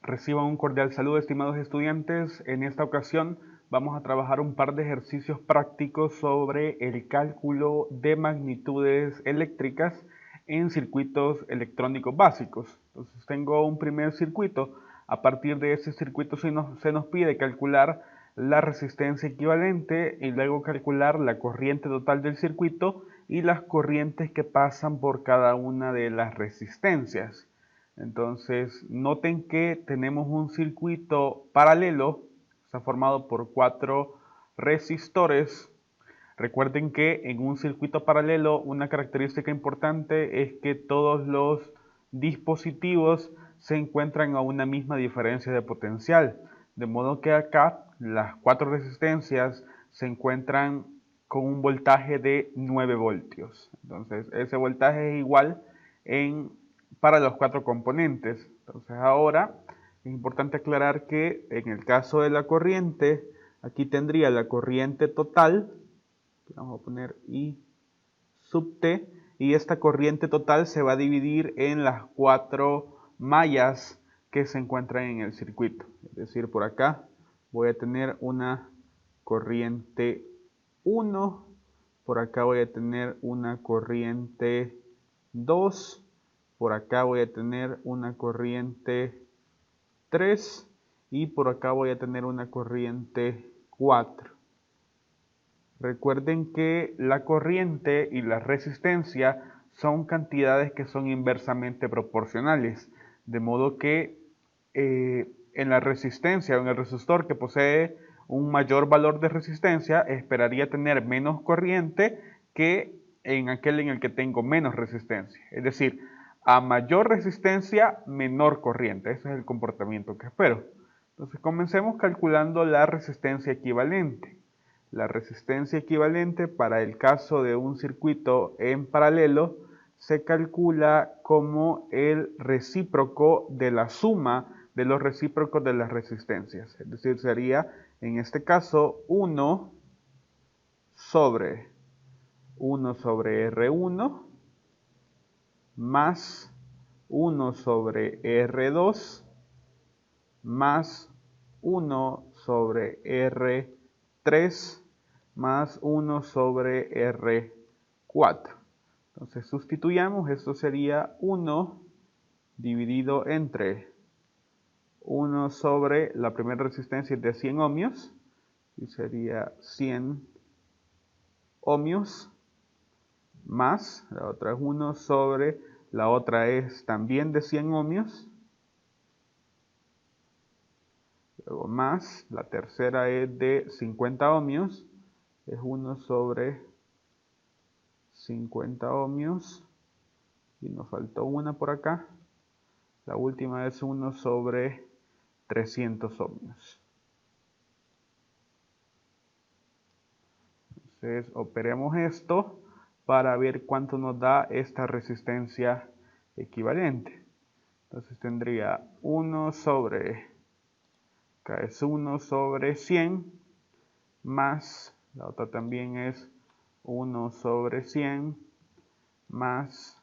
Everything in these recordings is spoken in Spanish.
Reciban un cordial saludo, estimados estudiantes. En esta ocasión vamos a trabajar un par de ejercicios prácticos sobre el cálculo de magnitudes eléctricas en circuitos electrónicos básicos. Entonces tengo un primer circuito. A partir de ese circuito se nos pide calcular la resistencia equivalente y luego calcular la corriente total del circuito y las corrientes que pasan por cada una de las resistencias. Entonces, noten que tenemos un circuito paralelo, está formado por 4 resistores. Recuerden que en un circuito paralelo una característica importante es que todos los dispositivos se encuentran a una misma diferencia de potencial. De modo que acá las 4 resistencias se encuentran con un voltaje de 9 voltios. Entonces, ese voltaje es igual para los 4 componentes. Entonces ahora es importante aclarar que en el caso de la corriente, aquí tendría la corriente total, vamos a poner I sub T, y esta corriente total se va a dividir en las 4 mallas que se encuentran en el circuito. Es decir, por acá voy a tener una corriente 1, por acá voy a tener una corriente 2, por acá voy a tener una corriente 3 y por acá voy a tener una corriente 4. Recuerden que la corriente y la resistencia son cantidades que son inversamente proporcionales, de modo que en la resistencia o en el resistor que posee un mayor valor de resistencia, esperaría tener menos corriente que en aquel en el que tengo menos resistencia. Es decir, a mayor resistencia, menor corriente. Ese es el comportamiento que espero. Entonces comencemos calculando la resistencia equivalente. La resistencia equivalente para el caso de un circuito en paralelo se calcula como el recíproco de la suma de los recíprocos de las resistencias. Es decir, sería en este caso 1 sobre R1 más 1 sobre R2 más 1 sobre R3 más 1 sobre R4. Entonces sustituyamos, esto sería 1 dividido entre 1 sobre la primera resistencia de 100 ohmios, y sería 100 ohmios, más, la otra es 1 sobre, la otra es también de 100 ohmios, luego más, la tercera es de 50 ohmios, es 1 sobre 50 ohmios, y nos faltó una por acá, la última es 1 sobre 300 ohmios. Entonces operemos esto para ver cuánto nos da esta resistencia equivalente. Entonces tendría 1 sobre, acá es 1 sobre 100, más, la otra también es 1 sobre 100, más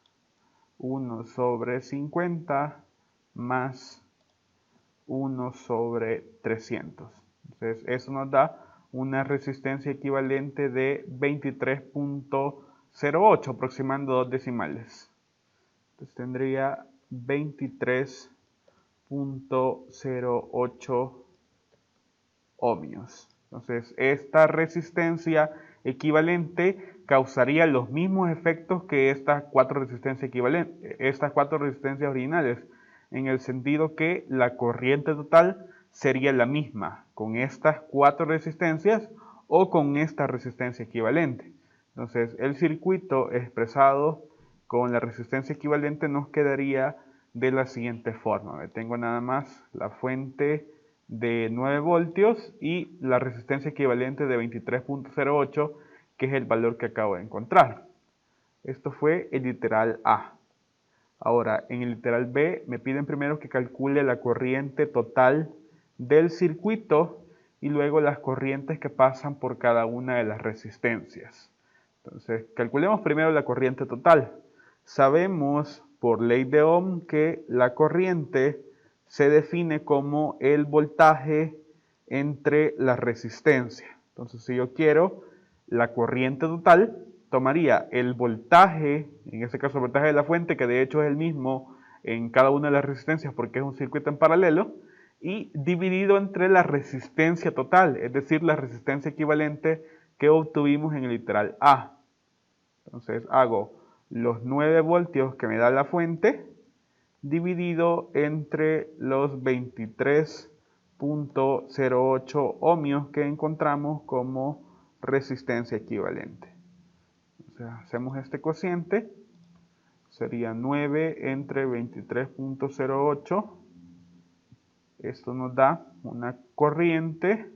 1 sobre 50, más 1 sobre 300. Entonces eso nos da una resistencia equivalente de 23.08, aproximando 2 decimales. Entonces tendría 23.08 ohmios. Entonces esta resistencia equivalente causaría los mismos efectos que estas 4 resistencias originales, en el sentido que la corriente total sería la misma con estas 4 resistencias o con esta resistencia equivalente. Entonces el circuito expresado con la resistencia equivalente nos quedaría de la siguiente forma. Tengo nada más la fuente de 9 voltios y la resistencia equivalente de 23.08, que es el valor que acabo de encontrar. Esto fue el literal A. Ahora, en el literal B me piden primero que calcule la corriente total del circuito y luego las corrientes que pasan por cada una de las resistencias. Entonces, calculemos primero la corriente total. Sabemos por ley de Ohm que la corriente se define como el voltaje entre la resistencia. Entonces, si yo quiero la corriente total, tomaría el voltaje, en este caso el voltaje de la fuente, que de hecho es el mismo en cada una de las resistencias porque es un circuito en paralelo, y dividido entre la resistencia total, es decir, la resistencia equivalente que obtuvimos en el literal A. Entonces hago los 9 voltios que me da la fuente dividido entre los 23.08 ohmios que encontramos como resistencia equivalente. O sea, hacemos este cociente, sería 9 entre 23.08. Esto nos da una corriente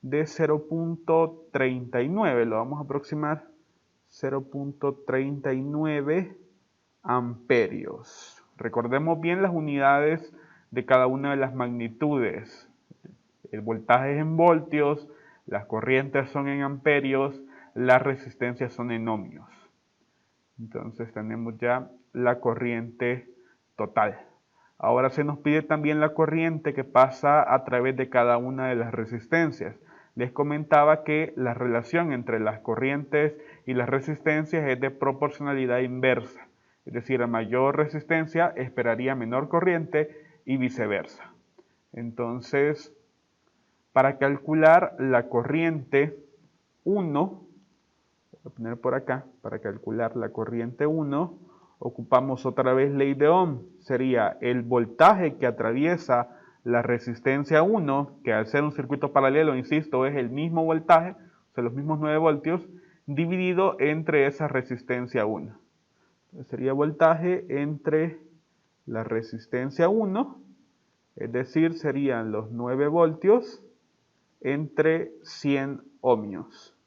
de 0.39, lo vamos a aproximar, 0.39 amperios. Recordemos bien las unidades de cada una de las magnitudes. El voltaje es en voltios, las corrientes son en amperios, las resistencias son en ohmios. Entonces tenemos ya la corriente total. Ahora se nos pide también la corriente que pasa a través de cada una de las resistencias. Les comentaba que la relación entre las corrientes y las resistencias es de proporcionalidad inversa. Es decir, a mayor resistencia esperaría menor corriente y viceversa. Entonces, para calcular la corriente 1, voy a poner por acá, para calcular la corriente 1, ocupamos otra vez ley de Ohm. Sería el voltaje que atraviesa la resistencia 1, que al ser un circuito paralelo, insisto, es el mismo voltaje, o sea, los mismos 9 voltios, dividido entre esa resistencia 1. Entonces sería voltaje entre la resistencia 1, es decir, serían los 9 voltios entre 100 ohmios.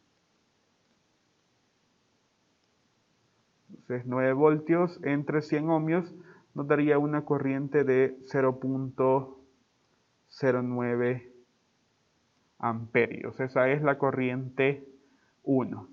Entonces 9 voltios entre 100 ohmios nos daría una corriente de 0.09 amperios. Esa es la corriente 1.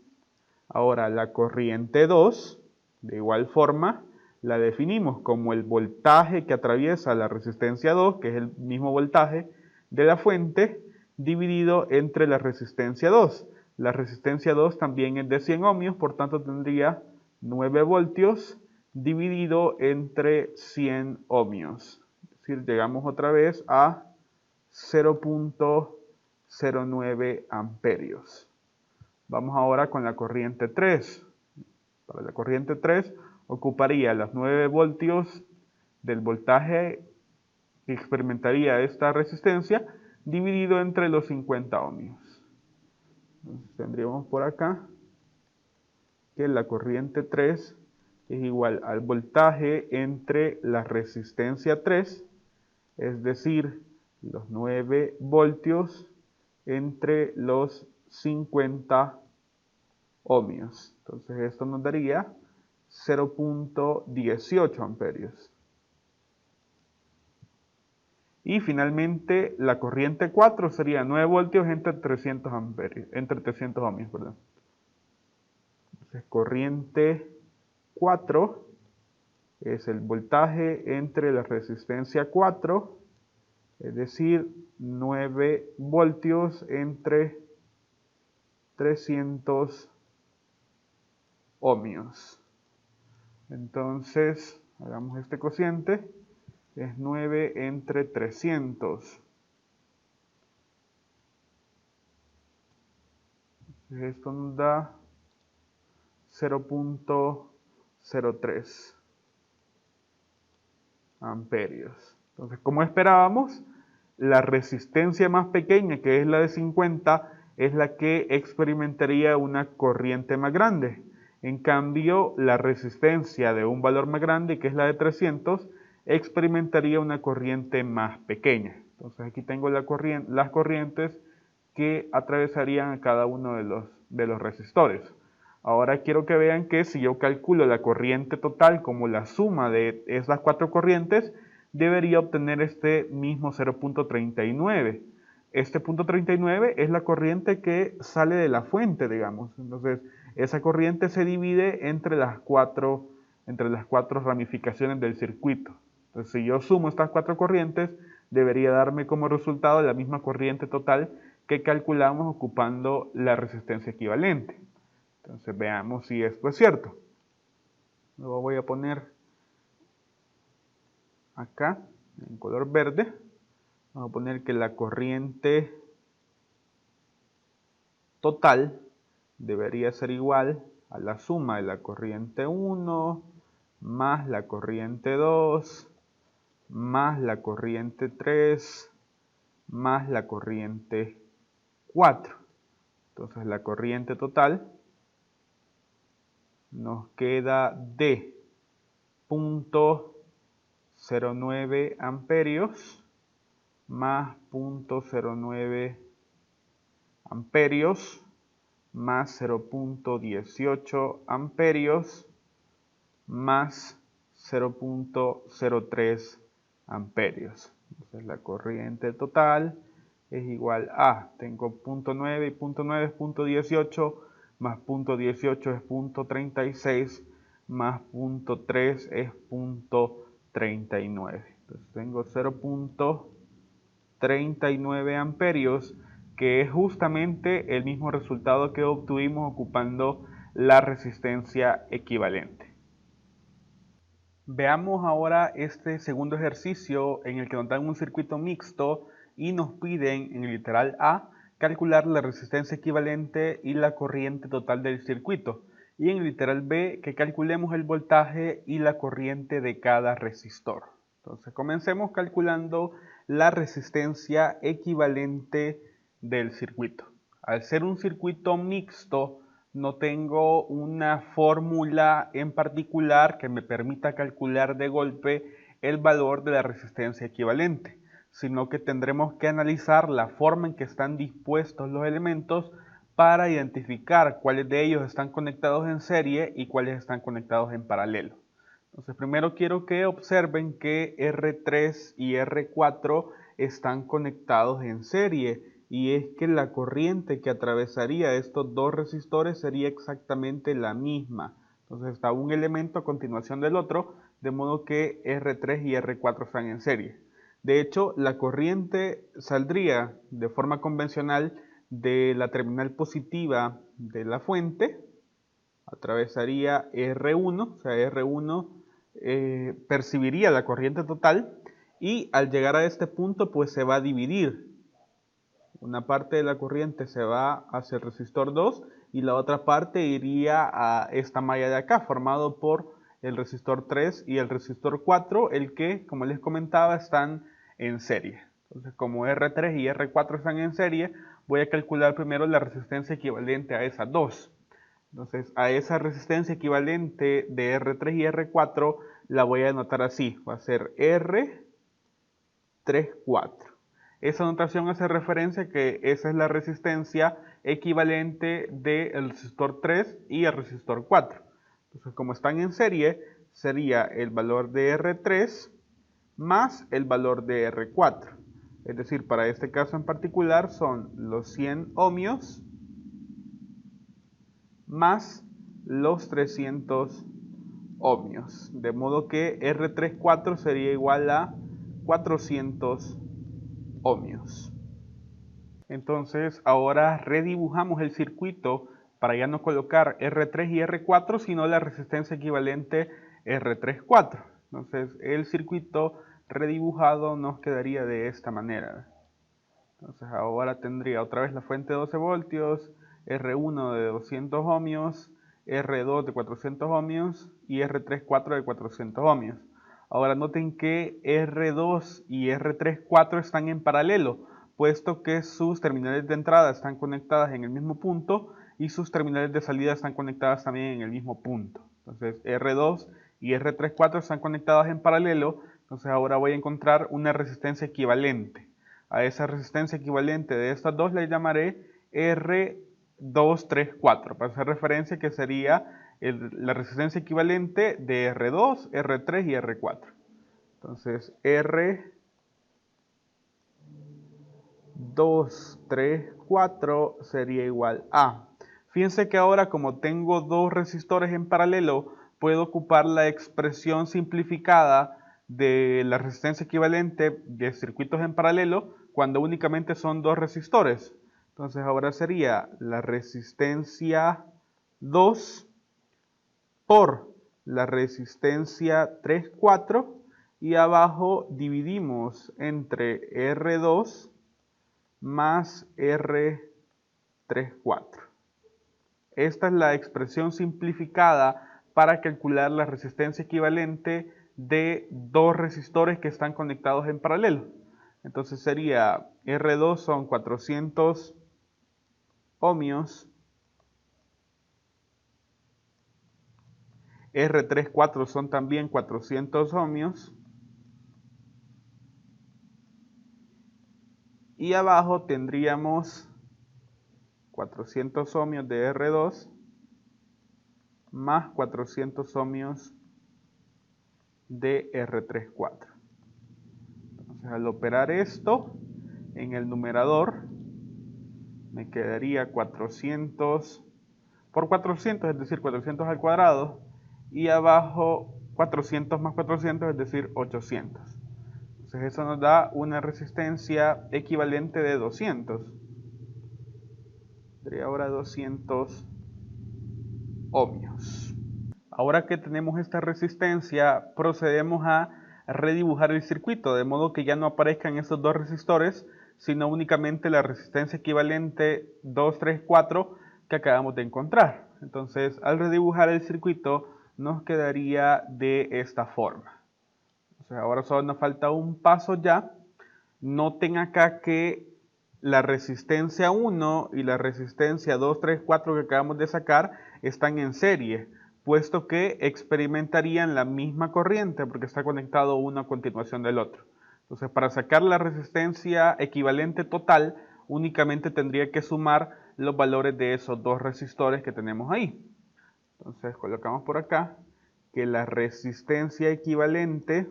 Ahora la corriente 2, de igual forma, la definimos como el voltaje que atraviesa la resistencia 2, que es el mismo voltaje de la fuente, dividido entre la resistencia 2. La resistencia 2 también es de 100 ohmios, por tanto tendría 9 voltios dividido entre 100 ohmios. Es decir, llegamos otra vez a 0.09 amperios. Vamos ahora con la corriente 3. Para la corriente 3 ocuparía los 9 voltios del voltaje que experimentaría esta resistencia dividido entre los 50 ohmios. Entonces tendríamos por acá que la corriente 3 es igual al voltaje entre la resistencia 3, es decir, los 9 voltios entre los 50 ohmios. Entonces esto nos daría 0.18 amperios. Y finalmente la corriente 4 sería 9 voltios entre 300 amperios, entre 300 ohmios, perdón. Entonces corriente 4 es el voltaje entre la resistencia 4, es decir, 9 voltios entre 300 ohmios. Entonces, hagamos este cociente, es 9 entre 300. Esto nos da 0.03 amperios. Entonces, como esperábamos, la resistencia más pequeña, que es la de 50, es la que experimentaría una corriente más grande. En cambio, la resistencia de un valor más grande, que es la de 300, experimentaría una corriente más pequeña. Entonces aquí tengo las corrientes que atravesarían a cada uno de los resistores. Ahora quiero que vean que si yo calculo la corriente total como la suma de esas 4 corrientes, debería obtener este mismo 0.39. Este punto 39 es la corriente que sale de la fuente, digamos. Entonces, esa corriente se divide entre las cuatro ramificaciones del circuito. Entonces, si yo sumo estas 4 corrientes, debería darme como resultado la misma corriente total que calculamos ocupando la resistencia equivalente. Entonces veamos si esto es cierto. Luego voy a poner acá en color verde. Vamos a poner que la corriente total debería ser igual a la suma de la corriente 1 más la corriente 2 más la corriente 3 más la corriente 4. Entonces la corriente total nos queda de 0.09 amperios más 0.09 amperios más 0.18 amperios más 0.03 amperios. Entonces la corriente total es igual a, tengo 0.9 y 0.9 es 0.18, más 0.18 es 0.36, más 0.3 es 0.39. Entonces tengo 0.39 amperios, que es justamente el mismo resultado que obtuvimos ocupando la resistencia equivalente. Veamos ahora este segundo ejercicio en el que nos dan un circuito mixto y nos piden en el literal A calcular la resistencia equivalente y la corriente total del circuito, y en el literal B que calculemos el voltaje y la corriente de cada resistor. Entonces comencemos calculando la resistencia equivalente del circuito. Al ser un circuito mixto, no tengo una fórmula en particular que me permita calcular de golpe el valor de la resistencia equivalente, sino que tendremos que analizar la forma en que están dispuestos los elementos para identificar cuáles de ellos están conectados en serie y cuáles están conectados en paralelo. Entonces primero quiero que observen que R3 y R4 están conectados en serie, y es que la corriente que atravesaría estos dos resistores sería exactamente la misma. Entonces está un elemento a continuación del otro, de modo que R3 y R4 están en serie. De hecho, la corriente saldría de forma convencional de la terminal positiva de la fuente, atravesaría R1, o sea, R1 percibiría la corriente total, y al llegar a este punto pues se va a dividir. Una parte de la corriente se va hacia el resistor 2 y la otra parte iría a esta malla de acá, formado por el resistor 3 y el resistor 4, el que, como les comentaba, están en serie. Entonces, como R3 y R4 están en serie, voy a calcular primero la resistencia equivalente a esas dos. Entonces, a esa resistencia equivalente de R3 y R4 la voy a anotar así. Va a ser R34. Esa notación hace referencia a que esa es la resistencia equivalente del resistor 3 y el resistor 4. Entonces, como están en serie, sería el valor de R3 más el valor de R4. Es decir, para este caso en particular son los 100 ohmios más los 300 ohmios. De modo que R34 sería igual a 400 ohmios. Entonces ahora redibujamos el circuito para ya no colocar R3 y R4, sino la resistencia equivalente R34. Entonces el circuito redibujado nos quedaría de esta manera. Entonces ahora tendría otra vez la fuente de 12 voltios, R1 de 200 ohmios, R2 de 400 ohmios y R34 de 400 ohmios. Ahora noten que R2 y R34 están en paralelo, puesto que sus terminales de entrada están conectadas en el mismo punto y sus terminales de salida están conectadas también en el mismo punto. Entonces R2 y R34 están conectadas en paralelo, entonces ahora voy a encontrar una resistencia equivalente. A esa resistencia equivalente de estas dos le llamaré R234, para hacer referencia que sería la resistencia equivalente de R2, R3 y R4. Entonces R234 sería igual a... Fíjense que ahora, como tengo dos resistores en paralelo, puedo ocupar la expresión simplificada de la resistencia equivalente de circuitos en paralelo cuando únicamente son dos resistores. Entonces ahora sería la resistencia 2 por la resistencia 3, 4 y abajo dividimos entre R2 más R3, 4. Esta es la expresión simplificada para calcular la resistencia equivalente de dos resistores que están conectados en paralelo. Entonces sería R2 son 400 ohmios, R3, 4 son también 400 ohmios, y abajo tendríamos 400 ohmios de R2 más 400 ohmios de R3, 4. Entonces al operar esto en el numerador me quedaría 400 por 400, es decir, 400 al cuadrado, y abajo 400 más 400, es decir, 800. Entonces eso nos da una resistencia equivalente de 200. Sería ahora 200 ohmios. Ahora que tenemos esta resistencia, procedemos a redibujar el circuito, de modo que ya no aparezcan esos dos resistores, sino únicamente la resistencia equivalente 2, 3, 4 que acabamos de encontrar. Entonces, al redibujar el circuito, nos quedaría de esta forma. Entonces, ahora solo nos falta un paso ya. Noten acá que la resistencia 1 y la resistencia 2, 3, 4 que acabamos de sacar están en serie, puesto que experimentarían la misma corriente porque está conectado uno a continuación del otro. Entonces, para sacar la resistencia equivalente total, únicamente tendría que sumar los valores de esos dos resistores que tenemos ahí. Entonces, colocamos por acá que la resistencia equivalente,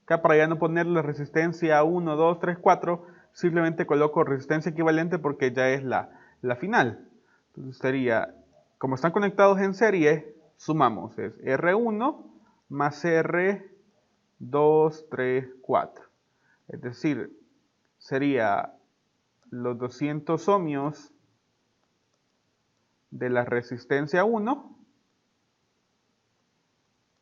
acá para ya no poner la resistencia 1, 2, 3, 4, simplemente coloco resistencia equivalente porque ya es la final. Entonces sería, como están conectados en serie, sumamos, es R1 más R2, 3, 4. Es decir, sería los 200 ohmios de la resistencia 1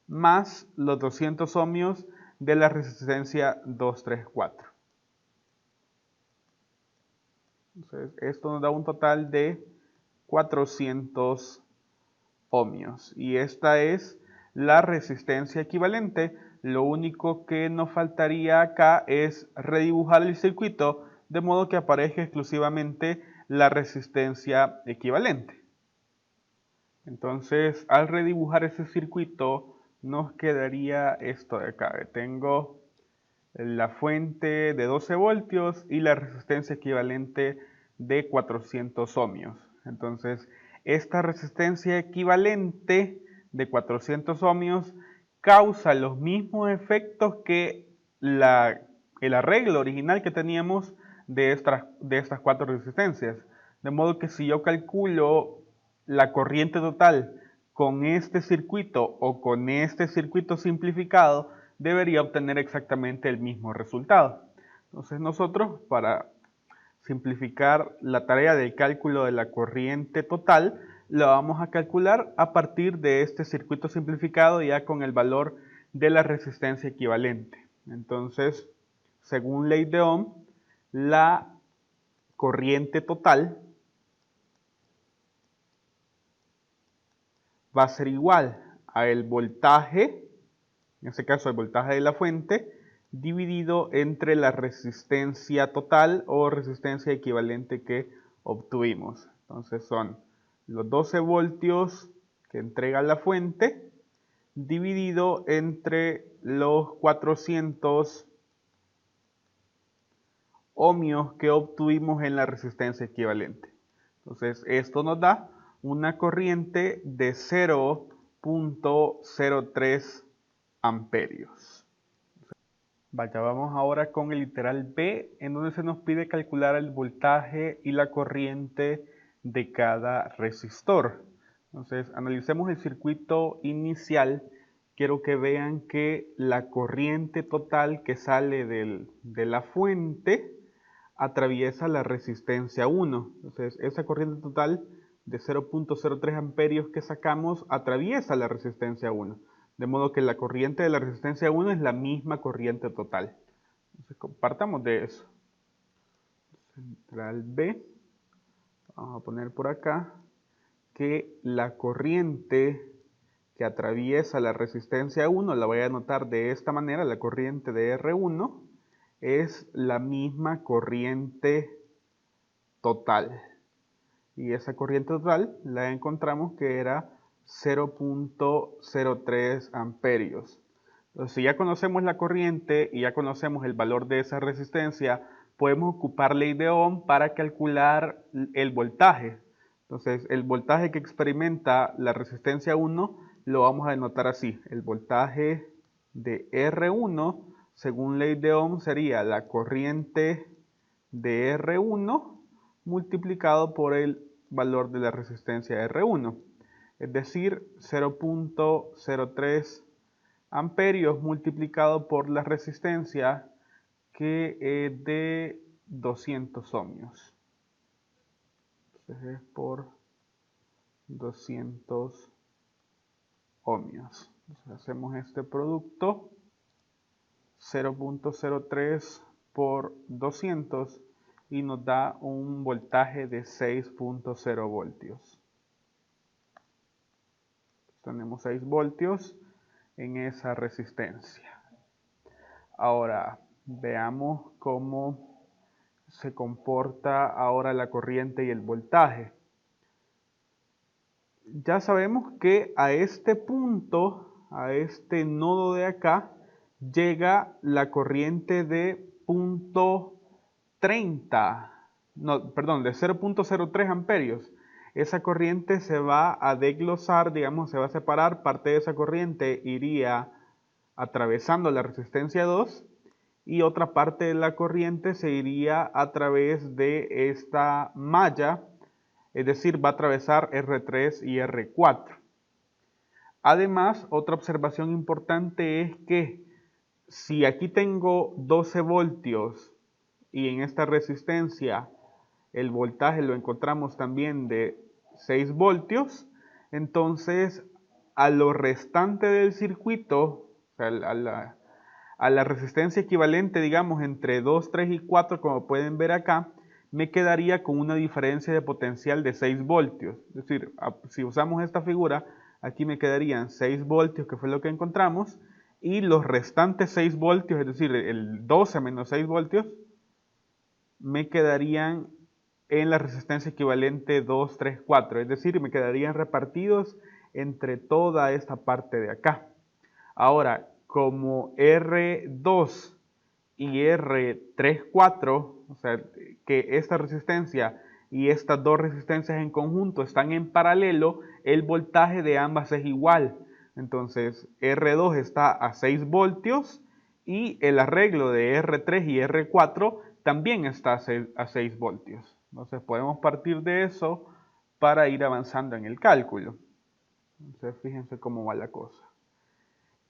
más los 200 ohmios de la resistencia 2, 3, 4. Entonces, esto nos da un total de 400 ohmios. Y esta es la resistencia equivalente. Lo único que nos faltaría acá es redibujar el circuito de modo que aparezca exclusivamente la resistencia equivalente. Entonces, al redibujar ese circuito, nos quedaría esto de acá. Tengo la fuente de 12 voltios y la resistencia equivalente de 400 ohmios. Entonces, esta resistencia equivalente de 400 ohmios causa los mismos efectos que el arreglo original que teníamos de estas cuatro resistencias. De modo que si yo calculo la corriente total con este circuito o con este circuito simplificado, debería obtener exactamente el mismo resultado. Entonces nosotros, para simplificar la tarea del cálculo de la corriente total, la vamos a calcular a partir de este circuito simplificado ya con el valor de la resistencia equivalente. Entonces, según ley de Ohm, la corriente total va a ser igual a el voltaje, en este caso el voltaje de la fuente, dividido entre la resistencia total o resistencia equivalente que obtuvimos. Entonces son los 12 voltios que entrega la fuente dividido entre los 400 ohmios que obtuvimos en la resistencia equivalente. Entonces esto nos da una corriente de 0.03 amperios. Vaya, vamos ahora con el literal B, en donde se nos pide calcular el voltaje y la corriente de cada resistor. Entonces, analicemos el circuito inicial quiero que vean que la corriente total que sale de la fuente atraviesa la resistencia 1. Entonces, esa corriente total de 0.03 amperios que sacamos atraviesa la resistencia 1. De modo que la corriente de la resistencia 1 es la misma corriente total. Entonces, partamos de eso. Central B. Vamos a poner por acá que la corriente que atraviesa la resistencia 1, la voy a anotar de esta manera, la corriente de R1 es la misma corriente total. Y esa corriente total la encontramos que era 0.03 amperios. Entonces, si ya conocemos la corriente y ya conocemos el valor de esa resistencia, podemos ocupar ley de Ohm para calcular el voltaje. Entonces, el voltaje que experimenta la resistencia 1 lo vamos a denotar así. El voltaje de R1, según ley de Ohm, sería la corriente de R1 multiplicado por el valor de la resistencia R1. Es decir, 0.03 amperios multiplicado por la resistencia que es de 200 ohmios. Entonces es por 200 ohmios. Entonces hacemos este producto, 0.03 por 200 y nos da un voltaje de 6.0 voltios. Tenemos 6 voltios en esa resistencia. Ahora veamos cómo se comporta ahora la corriente y el voltaje. Ya sabemos que a este punto, a este nodo de acá, llega la corriente de punto 30, no, perdón, de 0.03 amperios. Esa corriente se va a desglosar, digamos, se va a separar. Parte de esa corriente iría atravesando la resistencia 2 y otra parte de la corriente se iría a través de esta malla, es decir, va a atravesar R3 y R4. Además, otra observación importante es que si aquí tengo 12 voltios y en esta resistencia el voltaje lo encontramos también de 6 voltios, entonces a lo restante del circuito, o sea, a la resistencia equivalente, digamos, entre 2, 3 y 4, como pueden ver acá, me quedaría con una diferencia de potencial de 6 voltios. Es decir, si usamos esta figura, aquí me quedarían 6 voltios, que fue lo que encontramos, y los restantes 6 voltios, es decir, el 12 menos 6 voltios, me quedarían en la resistencia equivalente 2, 3, 4. Es decir, me quedarían repartidos entre toda esta parte de acá. Ahora, como R2 y R3, 4, o sea, que esta resistencia y estas dos resistencias en conjunto están en paralelo, el voltaje de ambas es igual. Entonces, R2 está a 6 voltios y el arreglo de R3 y R4 también está a 6 voltios. Entonces, podemos partir de eso para ir avanzando en el cálculo. Entonces, fíjense cómo va la cosa.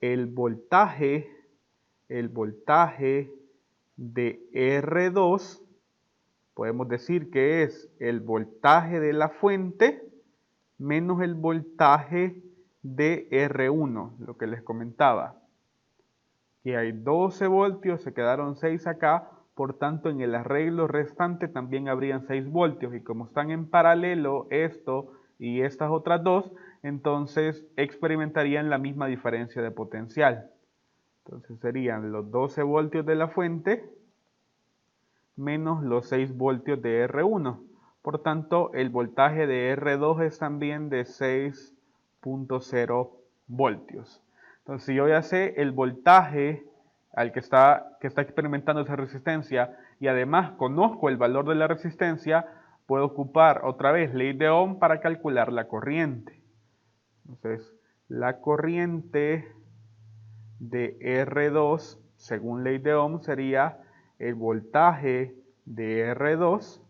El voltaje de R2, podemos decir que es el voltaje de la fuente menos el voltaje de R1, lo que les comentaba. Que hay 12 voltios, se quedaron 6 acá, por tanto en el arreglo restante también habrían 6 voltios. Y como están en paralelo esto y estas otras dos, entonces experimentarían la misma diferencia de potencial. Entonces serían los 12 voltios de la fuente menos los 6 voltios de R1. Por tanto, el voltaje de R2 es también de 6.0 voltios. Entonces, si yo ya sé el voltaje al que está experimentando esa resistencia y además conozco el valor de la resistencia, puedo ocupar otra vez ley de Ohm para calcular la corriente. Entonces, la corriente de R2, según ley de Ohm, sería el voltaje de R2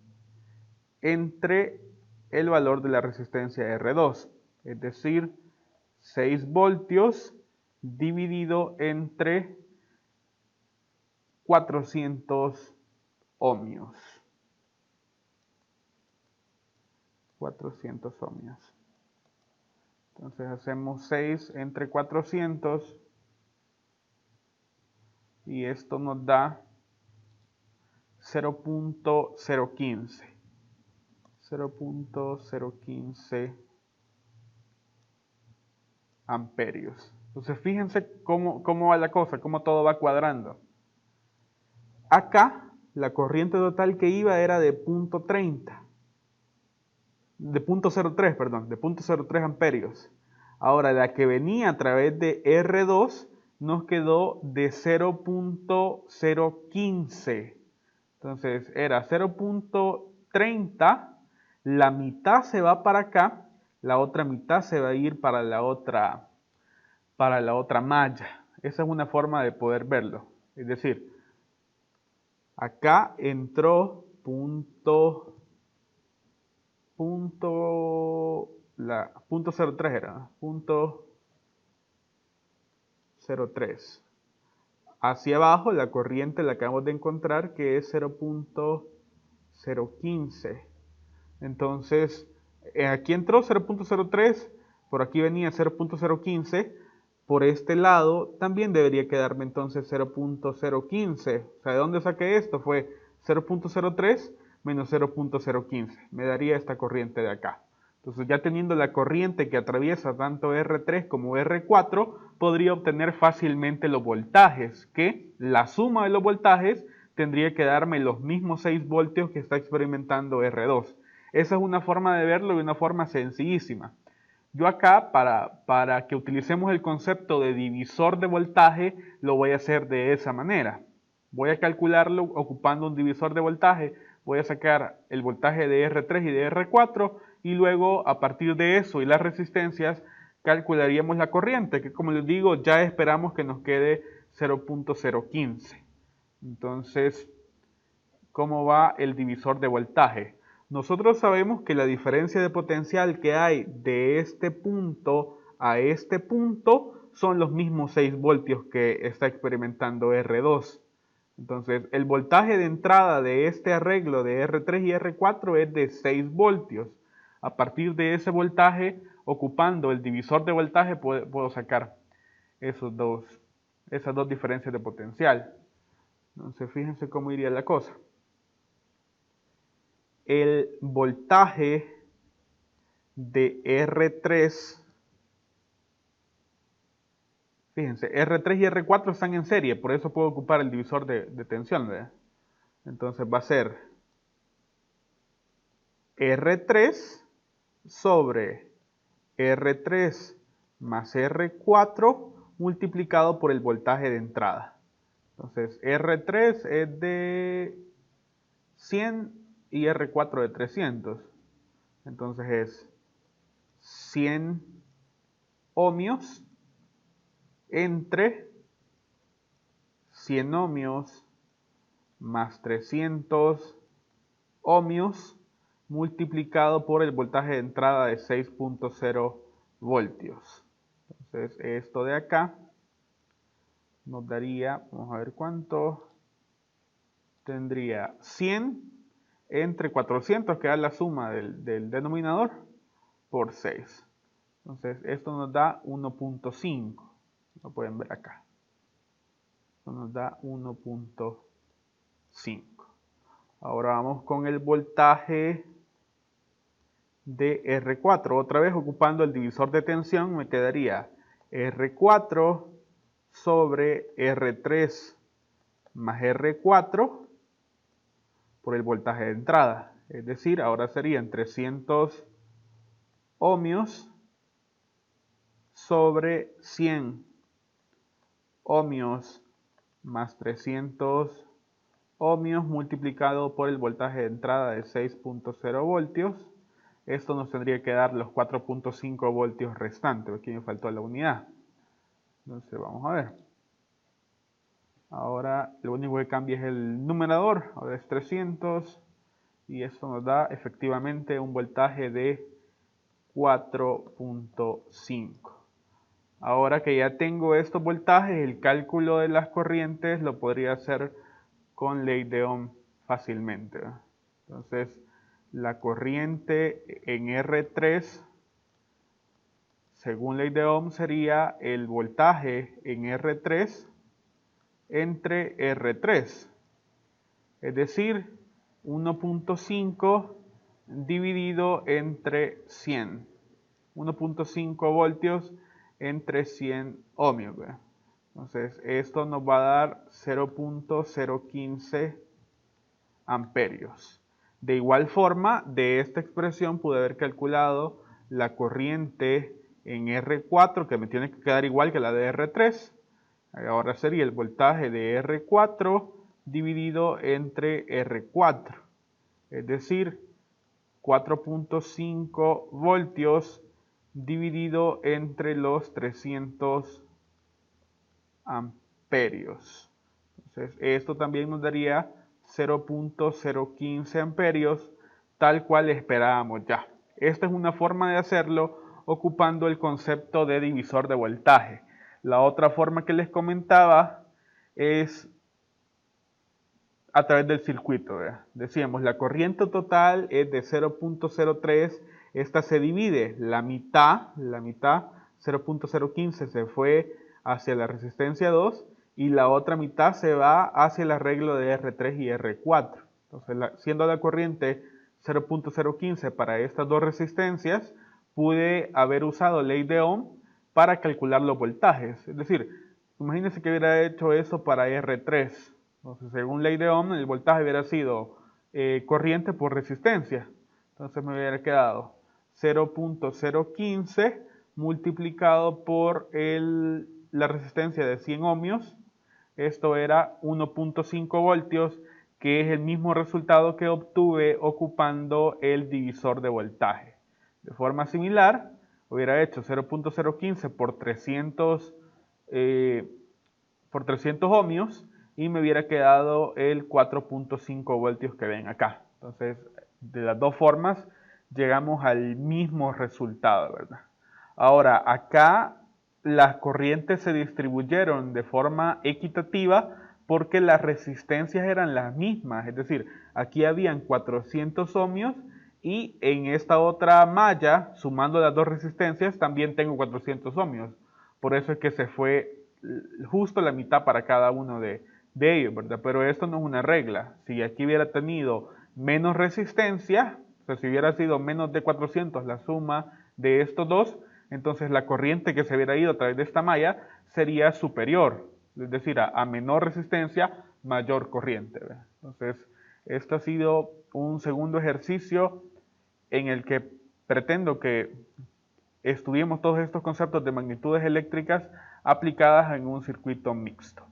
entre el valor de la resistencia R2, es decir, 6 voltios dividido entre 400 ohmios. 400 ohmios. Entonces hacemos 6 entre 400 y esto nos da 0.015. 0.015 amperios. Entonces fíjense cómo va la cosa, cómo todo va cuadrando. Acá la corriente total que iba era de 0.30. De 0.03, perdón, de 0.03 amperios. Ahora la que venía a través de R2 nos quedó de 0.015. Entonces era 0.30, la mitad se va para acá, la otra mitad se va a ir para la otra malla. Esa es una forma de poder verlo. Es decir, acá entró punto 0.03 era, 0.03. Hacia abajo la corriente la acabamos de encontrar que es 0.015. Entonces, aquí entró 0.03, por aquí venía 0.015. Por este lado también debería quedarme entonces 0.015. O sea, ¿de dónde saqué esto? Fue 0.03 menos 0.015. Me daría esta corriente de acá. Entonces, ya teniendo la corriente que atraviesa tanto R3 como R4, podría obtener fácilmente los voltajes, que la suma de los voltajes tendría que darme los mismos 6 voltios que está experimentando R2. Esa es una forma de verlo y una forma sencillísima. Yo acá, para que utilicemos el concepto de divisor de voltaje, lo voy a hacer de esa manera. Voy a calcularlo ocupando un divisor de voltaje. Voy a sacar el voltaje de R3 y de R4 y luego a partir de eso y las resistencias calcularíamos la corriente, que como les digo ya esperamos que nos quede 0.015. Entonces, ¿cómo va el divisor de voltaje? Nosotros sabemos que la diferencia de potencial que hay de este punto a este punto son los mismos 6 voltios que está experimentando R2. Entonces, el voltaje de entrada de este arreglo de R3 y R4 es de 6 voltios. A partir de ese voltaje, ocupando el divisor de voltaje, puedo sacar esas dos diferencias de potencial. Entonces, fíjense cómo iría la cosa. El voltaje de R3, fíjense, R3 y R4 están en serie, por eso puedo ocupar el divisor de tensión, ¿verdad? Entonces va a ser R3 sobre R3 más R4 multiplicado por el voltaje de entrada. Entonces R3 es de 100 y R4 de 300. Entonces es 100 ohmios entre 100 ohmios más 300 ohmios multiplicado por el voltaje de entrada de 6.0 voltios. Entonces esto de acá nos daría, vamos a ver cuánto, tendría 100 entre 400, que da la suma del denominador, por 6. Entonces esto nos da 1.5. Lo pueden ver acá. Esto nos da 1.5. Ahora vamos con el voltaje de R4. Otra vez ocupando el divisor de tensión me quedaría R4 sobre R3 más R4 por el voltaje de entrada. Es decir, ahora serían 300 ohmios sobre 100 ohmios más 300 ohmios multiplicado por el voltaje de entrada de 6.0 voltios. Esto nos tendría que dar los 4.5 voltios restantes. Aquí me faltó la unidad. Entonces vamos a ver. Ahora lo único que cambia es el numerador. Ahora es 300. Y esto nos da efectivamente un voltaje de 4.5. Ahora que ya tengo estos voltajes, el cálculo de las corrientes lo podría hacer con ley de Ohm fácilmente. Entonces, la corriente en R3, según ley de Ohm, sería el voltaje en R3 entre R3, es decir, 1.5 dividido entre 100. 1.5 voltios entre 100 ohmios. Entonces, esto nos va a dar 0.015 amperios. De igual forma, de esta expresión pude haber calculado la corriente en R4, que me tiene que quedar igual que la de R3. Ahora sería el voltaje de R4 dividido entre R4, es decir, 4.5 voltios dividido entre los 300 amperios. Entonces, esto también nos daría 0.015 amperios, tal cual esperábamos ya. Esta es una forma de hacerlo ocupando el concepto de divisor de voltaje. La otra forma que les comentaba es a través del circuito. ¿Verdad? Decíamos, la corriente total es de 0.03, esta se divide, la mitad, 0.015 se fue hacia la resistencia 2 y la otra mitad se va hacia el arreglo de R3 y R4. Entonces, siendo la corriente 0.015 para estas dos resistencias, pude haber usado ley de Ohm para calcular los voltajes. Es decir, imagínense que hubiera hecho eso para R3. Entonces, según ley de Ohm, el voltaje hubiera sido corriente por resistencia. Entonces me hubiera quedado 0.015 multiplicado por la resistencia de 100 ohmios. Esto era 1.5 voltios, que es el mismo resultado que obtuve ocupando el divisor de voltaje. De forma similar, hubiera hecho 0.015 por 300 ohmios y me hubiera quedado el 4.5 voltios que ven acá. Entonces, de las dos formas llegamos al mismo resultado, ¿verdad? Ahora, acá las corrientes se distribuyeron de forma equitativa porque las resistencias eran las mismas, es decir, aquí habían 400 ohmios y en esta otra malla, sumando las dos resistencias, también tengo 400 ohmios. Por eso es que se fue justo la mitad para cada uno de ellos, ¿verdad? Pero esto no es una regla. Si aquí hubiera tenido menos resistencia, o sea, si hubiera sido menos de 400 la suma de estos dos, entonces la corriente que se hubiera ido a través de esta malla sería superior, es decir, a menor resistencia, mayor corriente, ¿verdad? Entonces, esto ha sido un segundo ejercicio en el que pretendo que estudiemos todos estos conceptos de magnitudes eléctricas aplicadas en un circuito mixto.